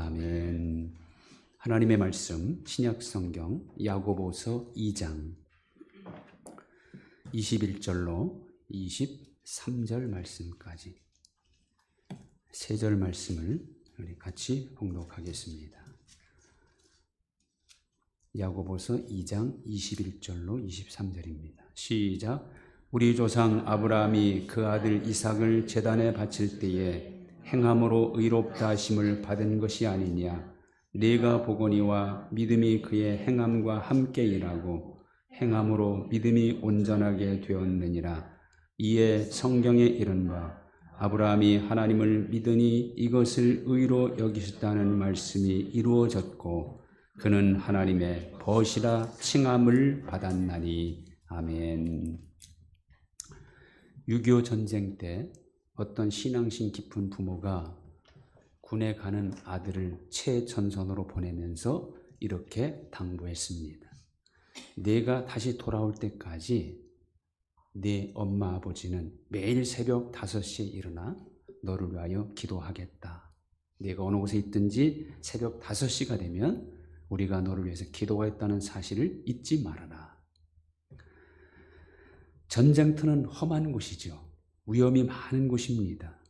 아멘. 하나님의 말씀 신약성경 야고보서 2장 21절로 23절 말씀까지 세 절 말씀을 우리 같이 봉독하겠습니다. 야고보서 2장 21절로 23절입니다. 시작. 우리 조상 아브라함이 그 아들 이삭을 제단에 바칠 때에 행함으로 의롭다 하심을 받은 것이 아니냐. 네가 보거니와 믿음이 그의 행함과 함께 일하고 행함으로 믿음이 온전하게 되었느니라. 이에 성경에 이른바 아브라함이 하나님을 믿으니 이것을 의로 여기셨다는 말씀이 이루어졌고 그는 하나님의 벗이라 칭함을 받았나니. 아멘. 6.25 전쟁 때 어떤 신앙심 깊은 부모가 군에 가는 아들을 최전선으로 보내면서 이렇게 당부했습니다. 내가 다시 돌아올 때까지 내 엄마 아버지는 매일 새벽 5시에 일어나 너를 위하여 기도하겠다. 내가 어느 곳에 있든지 새벽 5시가 되면 우리가 너를 위해서 기도했다는 사실을 잊지 말아라. 전쟁터는 험한 곳이죠. 위험이 많은 곳입니다.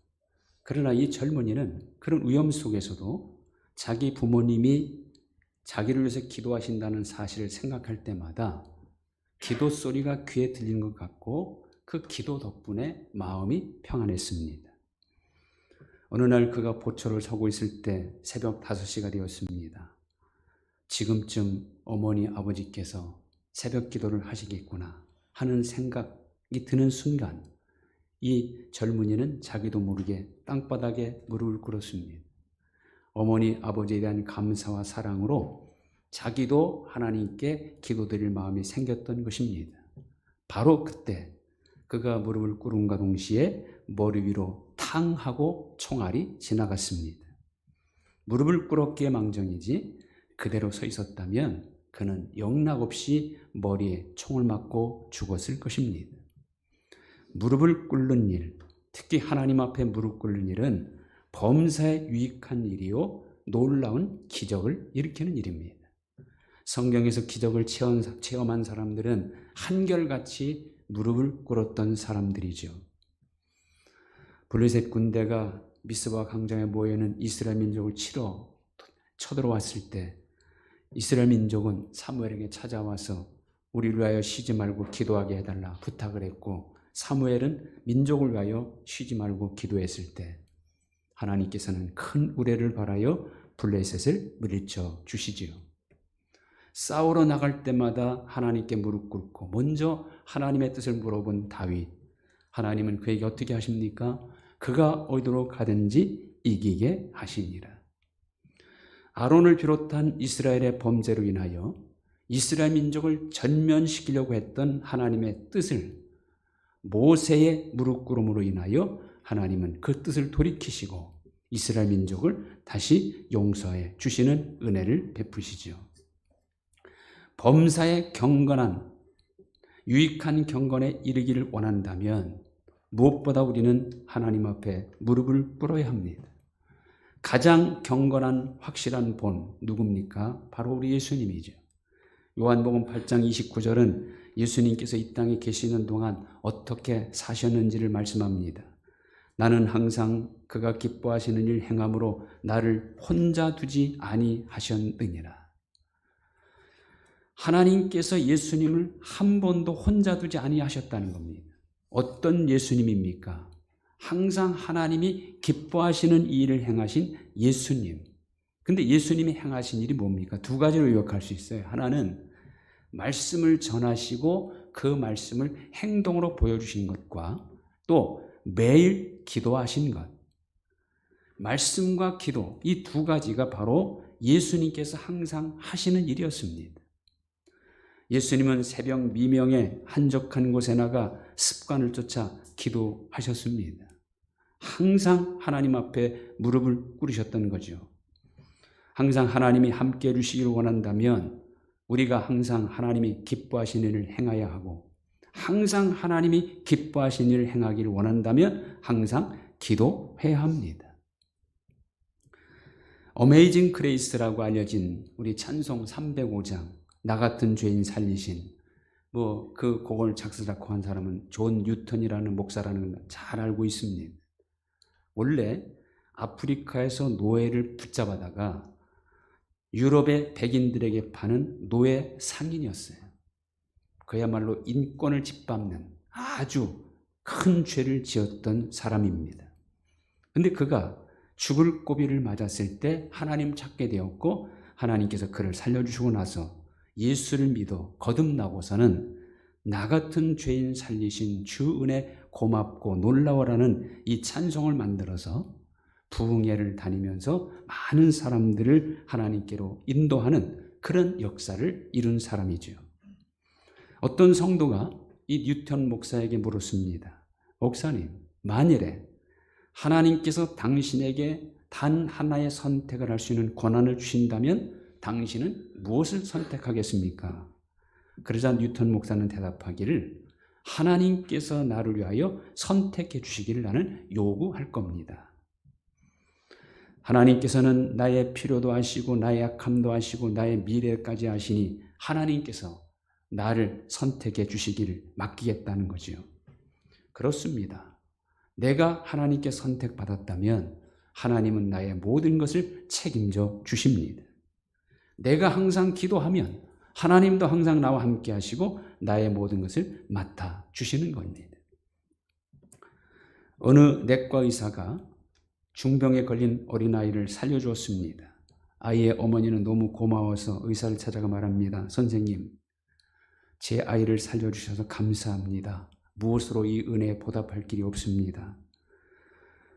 그러나 이 젊은이는 그런 위험 속에서도 자기 부모님이 자기를 위해서 기도하신다는 사실을 생각할 때마다 기도 소리가 귀에 들리는 것 같고 그 기도 덕분에 마음이 평안했습니다. 어느 날 그가 보초를 서고 있을 때 새벽 5시가 되었습니다. 지금쯤 어머니 아버지께서 새벽 기도를 하시겠구나 하는 생각이 드는 순간 이 젊은이는 자기도 모르게 땅바닥에 무릎을 꿇었습니다. 어머니 아버지에 대한 감사와 사랑으로 자기도 하나님께 기도드릴 마음이 생겼던 것입니다. 바로 그때 그가 무릎을 꿇음과 동시에 머리 위로 탕 하고 총알이 지나갔습니다. 무릎을 꿇었기에 망정이지 그대로 서 있었다면 그는 영락없이 머리에 총을 맞고 죽었을 것입니다. 무릎을 꿇는 일, 특히 하나님 앞에 무릎 꿇는 일은 범사에 유익한 일이요 놀라운 기적을 일으키는 일입니다. 성경에서 기적을 체험한 사람들은 한결같이 무릎을 꿇었던 사람들이죠. 블레셋 군대가 미스바 광장에 모여있는 이스라엘 민족을 쳐들어왔을 때 이스라엘 민족은 사무엘에게 찾아와서 우리를 위하여 쉬지 말고 기도하게 해달라 부탁을 했고 사무엘은 민족을 위하여 쉬지 말고 기도했을 때 하나님께서는 큰 우레를 발하여 블레셋을 물리쳐 주시지요. 싸우러 나갈 때마다 하나님께 무릎 꿇고 먼저 하나님의 뜻을 물어본 다윗. 하나님은 그에게 어떻게 하십니까? 그가 어디로 가든지 이기게 하시니라. 아론을 비롯한 이스라엘의 범죄로 인하여 이스라엘 민족을 전면시키려고 했던 하나님의 뜻을 모세의 무릎 꿇음으로 인하여 하나님은 그 뜻을 돌이키시고 이스라엘 민족을 다시 용서해 주시는 은혜를 베푸시죠. 범사에 경건한 유익한 경건에 이르기를 원한다면 무엇보다 우리는 하나님 앞에 무릎을 꿇어야 합니다. 가장 경건한 확실한 본 누굽니까? 바로 우리 예수님이죠. 요한복음 8장 29절은 예수님께서 이 땅에 계시는 동안 어떻게 사셨는지를 말씀합니다. 나는 항상 그가 기뻐하시는 일 행함으로 나를 혼자 두지 아니하셨느니라. 하나님께서 예수님을 한 번도 혼자 두지 아니하셨다는 겁니다. 어떤 예수님입니까? 항상 하나님이 기뻐하시는 이 일을 행하신 예수님. 근데 예수님이 행하신 일이 뭡니까? 두 가지로 요약할 수 있어요. 하나는 말씀을 전하시고 그 말씀을 행동으로 보여주신 것과 또 매일 기도하신 것. 말씀과 기도, 이 두 가지가 바로 예수님께서 항상 하시는 일이었습니다. 예수님은 새벽 미명에 한적한 곳에 나가 습관을 쫓아 기도하셨습니다. 항상 하나님 앞에 무릎을 꿇으셨던 거죠. 항상 하나님이 함께 해주시기를 원한다면 우리가 항상 하나님이 기뻐하시는 일을 행해야 하고 항상 하나님이 기뻐하시는 일을 행하기를 원한다면 항상 기도해야 합니다. 어메이징 그레이스라고 알려진 우리 찬송 305장 나 같은 죄인 살리신 그 곡을 작사작곡한 사람은 존 뉴턴이라는 목사라는 걸 잘 알고 있습니다. 원래 아프리카에서 노예를 붙잡아다가 유럽의 백인들에게 파는 노예 상인이었어요. 그야말로 인권을 짓밟는 아주 큰 죄를 지었던 사람입니다. 근데 그가 죽을 고비를 맞았을 때 하나님 찾게 되었고 하나님께서 그를 살려주시고 나서 예수를 믿어 거듭나고서는 나 같은 죄인 살리신 주 은혜 고맙고 놀라워라는 이 찬송을 만들어서 부흥회를 다니면서 많은 사람들을 하나님께로 인도하는 그런 역사를 이룬 사람이죠. 어떤 성도가 이 뉴턴 목사에게 물었습니다. 목사님, 만일에 하나님께서 당신에게 단 하나의 선택을 할 수 있는 권한을 주신다면 당신은 무엇을 선택하겠습니까? 그러자 뉴턴 목사는 대답하기를 하나님께서 나를 위하여 선택해 주시기를 나는 요구할 겁니다. 하나님께서는 나의 필요도 아시고 나의 약함도 아시고 나의 미래까지 아시니 하나님께서 나를 선택해 주시기를 맡기겠다는 거지요. 그렇습니다. 내가 하나님께 선택받았다면 하나님은 나의 모든 것을 책임져 주십니다. 내가 항상 기도하면 하나님도 항상 나와 함께 하시고 나의 모든 것을 맡아 주시는 겁니다. 어느 내과 의사가 중병에 걸린 어린아이를 살려주었습니다. 아이의 어머니는 너무 고마워서 의사를 찾아가 말합니다. 선생님, 제 아이를 살려주셔서 감사합니다. 무엇으로 이 은혜에 보답할 길이 없습니다.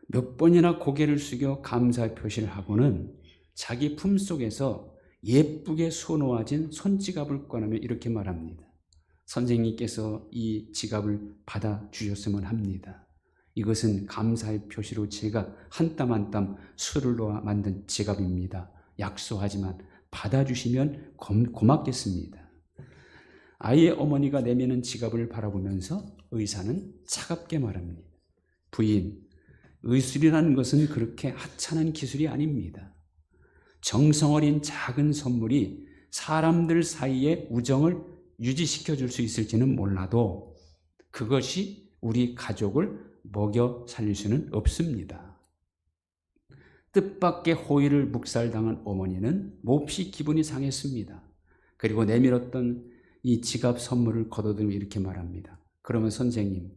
몇 번이나 고개를 숙여 감사의 표시를 하고는 자기 품속에서 예쁘게 수놓아진 손지갑을 꺼내며 이렇게 말합니다. 선생님께서 이 지갑을 받아주셨으면 합니다. 이것은 감사의 표시로 제가 한 땀 한 땀 수를 놓아 만든 지갑입니다. 약소하지만 받아주시면 고맙겠습니다. 아이의 어머니가 내미는 지갑을 바라보면서 의사는 차갑게 말합니다. 부인, 의술이라는 것은 그렇게 하찮은 기술이 아닙니다. 정성 어린 작은 선물이 사람들 사이의 우정을 유지시켜 줄 수 있을지는 몰라도 그것이 우리 가족을 먹여 살릴 수는 없습니다. 뜻밖의 호의를 묵살당한 어머니는 몹시 기분이 상했습니다. 그리고 내밀었던 이 지갑 선물을 걷어들며 이렇게 말합니다. 그러면 선생님,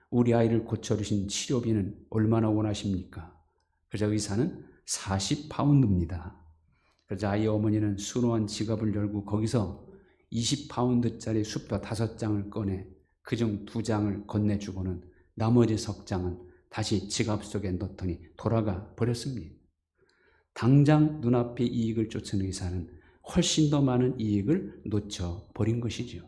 우리 아이를 고쳐주신 치료비는 얼마나 원하십니까? 그러자 의사는 40파운드입니다. 그러자 아이 어머니는 수놓은 지갑을 열고 거기서 20파운드짜리 숫뼈 5장을 꺼내 그중 2장을 건네주고는 나머지 석 장은 다시 지갑 속에 넣더니 돌아가 버렸습니다. 당장 눈앞의 이익을 쫓은 의사는 훨씬 더 많은 이익을 놓쳐버린 것이죠.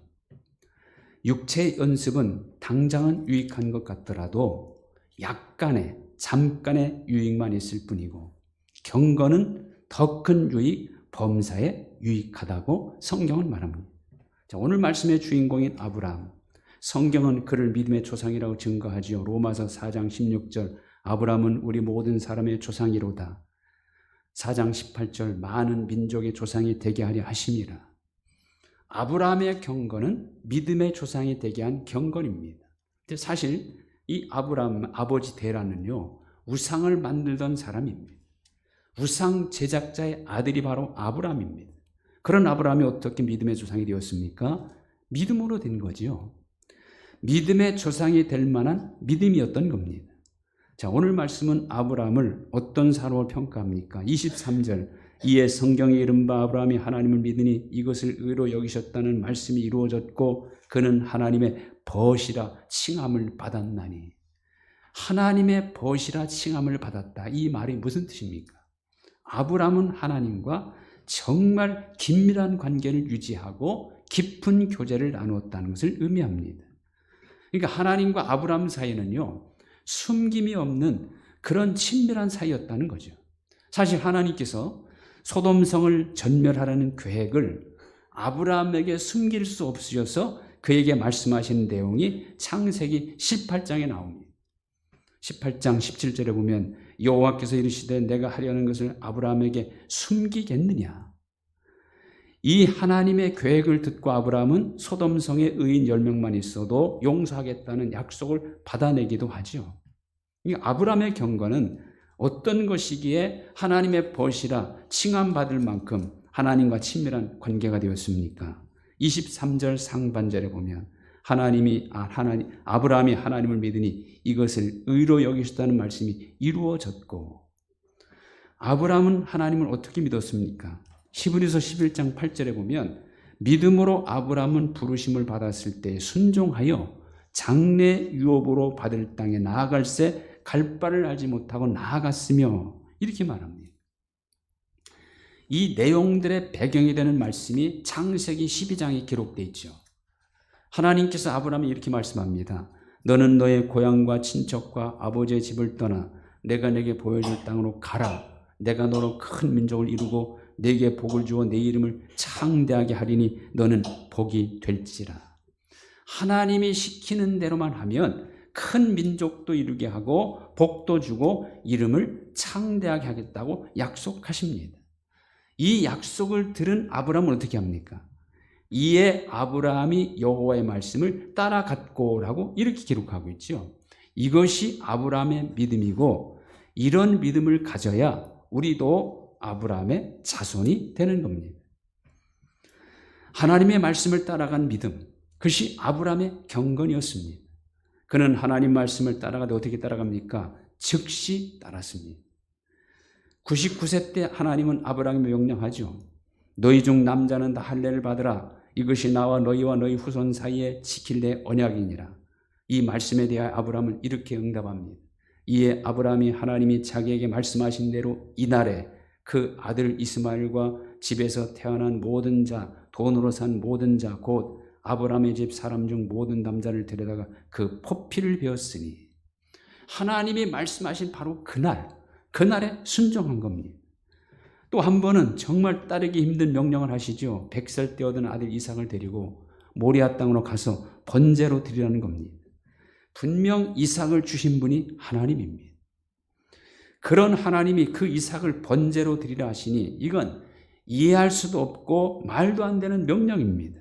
육체 연습은 당장은 유익한 것 같더라도 약간의 잠깐의 유익만 있을 뿐이고 경건은 더 큰 유익, 범사에 유익하다고 성경은 말합니다. 자, 오늘 말씀의 주인공인 아브라함. 성경은 그를 믿음의 조상이라고 증거하지요. 로마서 4장 16절 아브라함은 우리 모든 사람의 조상이로다. 4장 18절 많은 민족의 조상이 되게 하려 하심이라. 아브라함의 경건은 믿음의 조상이 되게 한 경건입니다. 근데 사실 이 아브라함 아버지 데라는요, 우상을 만들던 사람입니다. 우상 제작자의 아들이 바로 아브라함입니다. 그런 아브라함이 어떻게 믿음의 조상이 되었습니까? 믿음으로 된 거지요. 믿음의 조상이 될 만한 믿음이었던 겁니다. 자, 오늘 말씀은 아브라함을 어떤 사람으로 평가합니까? 23절 이에 성경에 이른 바 아브라함이 하나님을 믿으니 이것을 의로 여기셨다는 말씀이 이루어졌고 그는 하나님의 벗이라 칭함을 받았나니. 하나님의 벗이라 칭함을 받았다. 이 말이 무슨 뜻입니까? 아브라함은 하나님과 정말 긴밀한 관계를 유지하고 깊은 교제를 나누었다는 것을 의미합니다. 그러니까 하나님과 아브라함 사이는요, 숨김이 없는 그런 친밀한 사이였다는 거죠. 사실 하나님께서 소돔성을 전멸하라는 계획을 아브라함에게 숨길 수 없으셔서 그에게 말씀하신 내용이 창세기 18장에 나옵니다. 18장 17절에 보면 여호와께서 이르시되 내가 하려는 것을 아브라함에게 숨기겠느냐. 이 하나님의 계획을 듣고 아브라함은 소돔성에 의인 10명만 있어도 용서하겠다는 약속을 받아내기도 하죠. 이 아브라함의 경건은 어떤 것이기에 하나님의 벗이라 칭함받을 만큼 하나님과 친밀한 관계가 되었습니까? 23절 상반절에 보면 아브라함이 하나님을 믿으니 이것을 의로 여기셨다는 말씀이 이루어졌고, 아브라함은 하나님을 어떻게 믿었습니까? 히브리서 11장 8절에 보면 믿음으로 아브라함은 부르심을 받았을 때 순종하여 장래 유업으로 받을 땅에 나아갈새 갈 바를 알지 못하고 나아갔으며, 이렇게 말합니다. 이 내용들의 배경이 되는 말씀이 창세기 12장에 기록되어 있죠. 하나님께서 아브라함에 이렇게 말씀합니다. 너는 너의 고향과 친척과 아버지의 집을 떠나 내가 내게 보여줄 땅으로 가라. 내가 너로 큰 민족을 이루고 내게 복을 주어 내 이름을 창대하게 하리니 너는 복이 될지라. 하나님이 시키는 대로만 하면 큰 민족도 이루게 하고 복도 주고 이름을 창대하게 하겠다고 약속하십니다. 이 약속을 들은 아브라함은 어떻게 합니까? 이에 아브라함이 여호와의 말씀을 따라갔고라고 이렇게 기록하고 있죠. 이것이 아브라함의 믿음이고, 이런 믿음을 가져야 우리도 아브라함의 자손이 되는 겁니다. 하나님의 말씀을 따라간 믿음, 그것이 아브라함의 경건이었습니다. 그는 하나님 말씀을 따라가되 어떻게 따라갑니까? 즉시 따랐습니다. 99세 때 하나님은 아브라함에게 명령하죠. 너희 중 남자는 다 할례를 받으라. 이것이 나와 너희와 너희 후손 사이에 지킬 내 언약이니라. 이 말씀에 대하여 아브라함은 이렇게 응답합니다. 이에 아브라함이 하나님이 자기에게 말씀하신 대로 이날에 그 아들 이스마엘과 집에서 태어난 모든 자, 돈으로 산 모든 자, 곧 아브라함의 집 사람 중 모든 남자를 데려다가 그 포피를 베었으니, 하나님이 말씀하신 바로 그날에 순종한 겁니다. 또 한 번은 정말 따르기 힘든 명령을 하시죠. 100살 때 얻은 아들 이삭을 데리고 모리아 땅으로 가서 번제로 드리라는 겁니다. 분명 이삭을 주신 분이 하나님입니다. 그런 하나님이 그 이삭을 번제로 드리라 하시니 이건 이해할 수도 없고 말도 안 되는 명령입니다.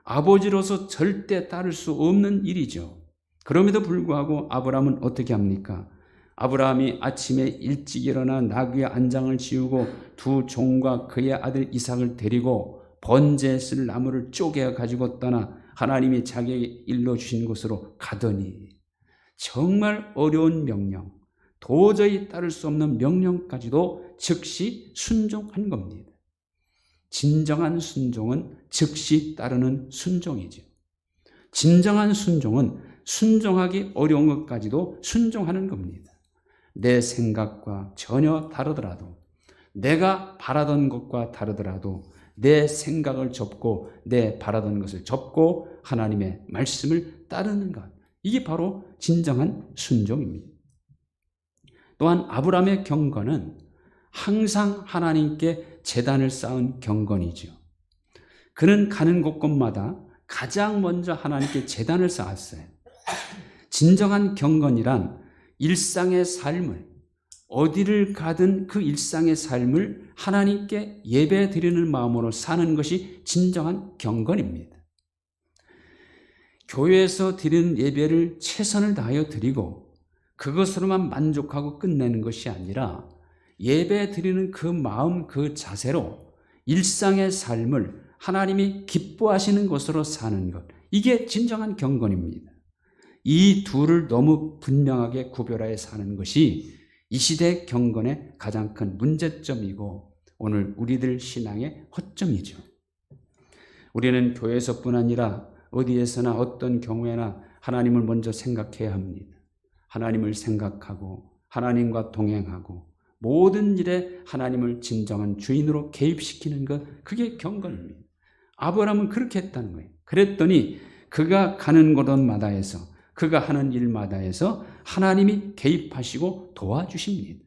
아버지로서 절대 따를 수 없는 일이죠. 그럼에도 불구하고 아브라함은 어떻게 합니까? 아브라함이 아침에 일찍 일어나 나귀의 안장을 지우고 두 종과 그의 아들 이삭을 데리고 번제에 쓸 나무를 쪼개 가지고 떠나 하나님이 자기에게 일러주신 곳으로 가더니, 정말 어려운 명령, 도저히 따를 수 없는 명령까지도 즉시 순종한 겁니다. 진정한 순종은 즉시 따르는 순종이죠. 진정한 순종은 순종하기 어려운 것까지도 순종하는 겁니다. 내 생각과 전혀 다르더라도, 내가 바라던 것과 다르더라도 내 생각을 접고 내 바라던 것을 접고 하나님의 말씀을 따르는 것, 이게 바로 진정한 순종입니다. 또한 아브라함의 경건은 항상 하나님께 제단을 쌓은 경건이죠. 그는 가는 곳곳마다 가장 먼저 하나님께 제단을 쌓았어요. 진정한 경건이란 일상의 삶을, 어디를 가든 그 일상의 삶을 하나님께 예배 드리는 마음으로 사는 것이 진정한 경건입니다. 교회에서 드리는 예배를 최선을 다하여 드리고 그것으로만 만족하고 끝내는 것이 아니라 예배 드리는 그 마음, 그 자세로 일상의 삶을 하나님이 기뻐하시는 것으로 사는 것, 이게 진정한 경건입니다. 이 둘을 너무 분명하게 구별하여 사는 것이 이 시대 경건의 가장 큰 문제점이고 오늘 우리들 신앙의 허점이죠. 우리는 교회에서뿐 아니라 어디에서나 어떤 경우에나 하나님을 먼저 생각해야 합니다. 하나님을 생각하고 하나님과 동행하고 모든 일에 하나님을 진정한 주인으로 개입시키는 것, 그게 경건입니다. 아브라함은 그렇게 했다는 거예요. 그랬더니 그가 가는 곳마다에서, 그가 하는 일마다에서 하나님이 개입하시고 도와주십니다.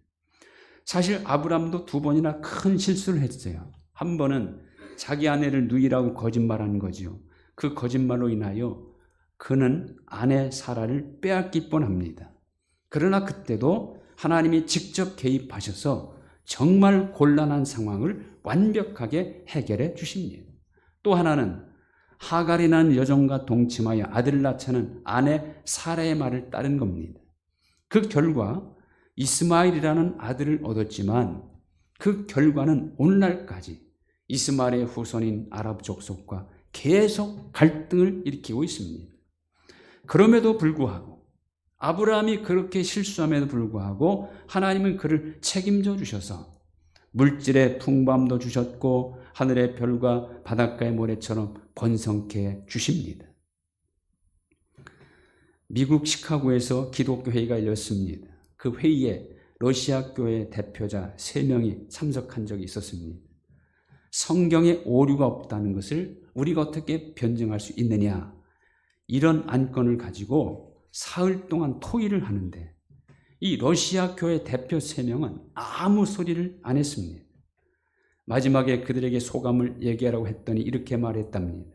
사실 아브라함도 두 번이나 큰 실수를 했어요. 한 번은 자기 아내를 누이라고 거짓말한 거죠. 그 거짓말로 인하여 그는 아내 사라를 빼앗길 뻔합니다. 그러나 그때도 하나님이 직접 개입하셔서 정말 곤란한 상황을 완벽하게 해결해 주십니다. 또 하나는 하갈이라는 여종과 동침하여 아들을 낳자는 아내 사라의 말을 따른 겁니다. 그 결과 이스마엘이라는 아들을 얻었지만 그 결과는 오늘날까지 이스마엘의 후손인 아랍 족속과 계속 갈등을 일으키고 있습니다. 그럼에도 불구하고 아브라함이 그렇게 실수함에도 불구하고 하나님은 그를 책임져 주셔서 물질의 풍부함도 주셨고 하늘의 별과 바닷가의 모래처럼 번성케 주십니다. 미국 시카고에서 기독교 회의가 열렸습니다. 그 회의에 러시아 교회 대표자 3명이 참석한 적이 있었습니다. 성경에 오류가 없다는 것을 우리가 어떻게 변증할 수 있느냐, 이런 안건을 가지고 사흘 동안 토의를 하는데 이 러시아 교회 대표 3명은 아무 소리를 안 했습니다. 마지막에 그들에게 소감을 얘기하라고 했더니 이렇게 말했답니다.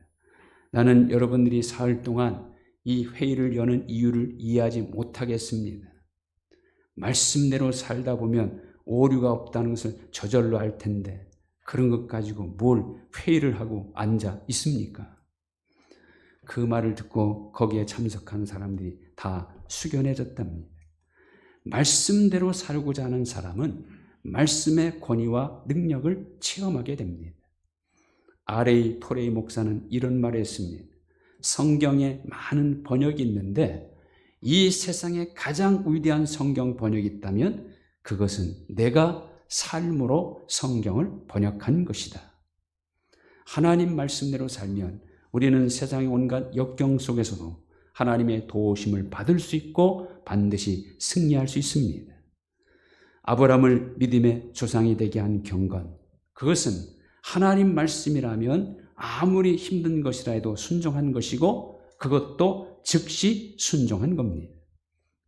나는 여러분들이 사흘 동안 이 회의를 여는 이유를 이해하지 못하겠습니다. 말씀대로 살다 보면 오류가 없다는 것을 저절로 알 텐데 그런 것 가지고 뭘 회의를 하고 앉아 있습니까? 그 말을 듣고 거기에 참석한 사람들이 다 숙연해졌답니다. 말씀대로 살고자 하는 사람은 말씀의 권위와 능력을 체험하게 됩니다. R.A. 토레이 목사는 이런 말을 했습니다. 성경에 많은 번역이 있는데 이 세상에 가장 위대한 성경 번역이 있다면 그것은 내가 삶으로 성경을 번역한 것이다. 하나님 말씀대로 살면 우리는 세상의 온갖 역경 속에서도 하나님의 도우심을 받을 수 있고 반드시 승리할 수 있습니다. 아브라함을 믿음의 조상이 되게 한 경건, 그것은 하나님 말씀이라면 아무리 힘든 것이라 해도 순종한 것이고 그것도 즉시 순종한 겁니다.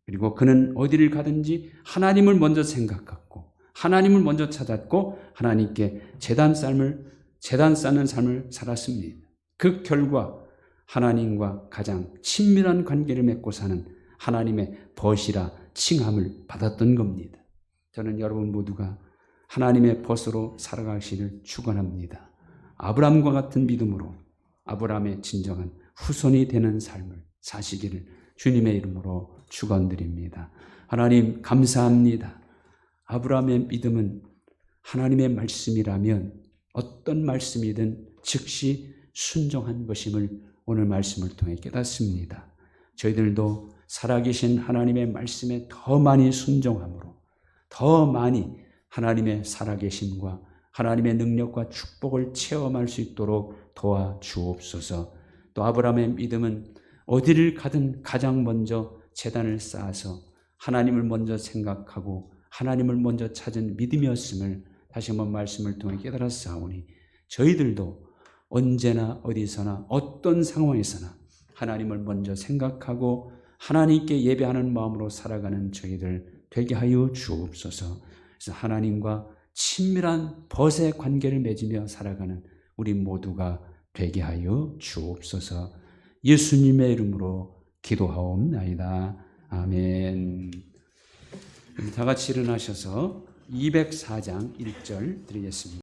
그리고 그는 어디를 가든지 하나님을 먼저 생각했고 하나님을 먼저 찾았고 하나님께 제단 쌓는 삶을 살았습니다. 그 결과 하나님과 가장 친밀한 관계를 맺고 사는 하나님의 벗이라 칭함을 받았던 겁니다. 저는 여러분 모두가 하나님의 벗으로 살아가시기를 축원합니다. 아브라함과 같은 믿음으로 아브라함의 진정한 후손이 되는 삶을 사시기를 주님의 이름으로 축원드립니다. 하나님 감사합니다. 아브라함의 믿음은 하나님의 말씀이라면 어떤 말씀이든 즉시 순종한 것임을 오늘 말씀을 통해 깨닫습니다. 저희들도 살아계신 하나님의 말씀에 더 많이 순종함으로 더 많이 하나님의 살아계심과 하나님의 능력과 축복을 체험할 수 있도록 도와주옵소서. 또 아브라함의 믿음은 어디를 가든 가장 먼저 제단을 쌓아서 하나님을 먼저 생각하고 하나님을 먼저 찾은 믿음이었음을 다시 한번 말씀을 통해 깨달았사오니 저희들도 언제나 어디서나 어떤 상황에서나 하나님을 먼저 생각하고 하나님께 예배하는 마음으로 살아가는 저희들 되게 하여 주옵소서. 그래서 하나님과 친밀한 벗의 관계를 맺으며 살아가는 우리 모두가 되게 하여 주옵소서. 예수님의 이름으로 기도하옵나이다. 아멘. 다 같이 일어나셔서 204장 1절 드리겠습니다.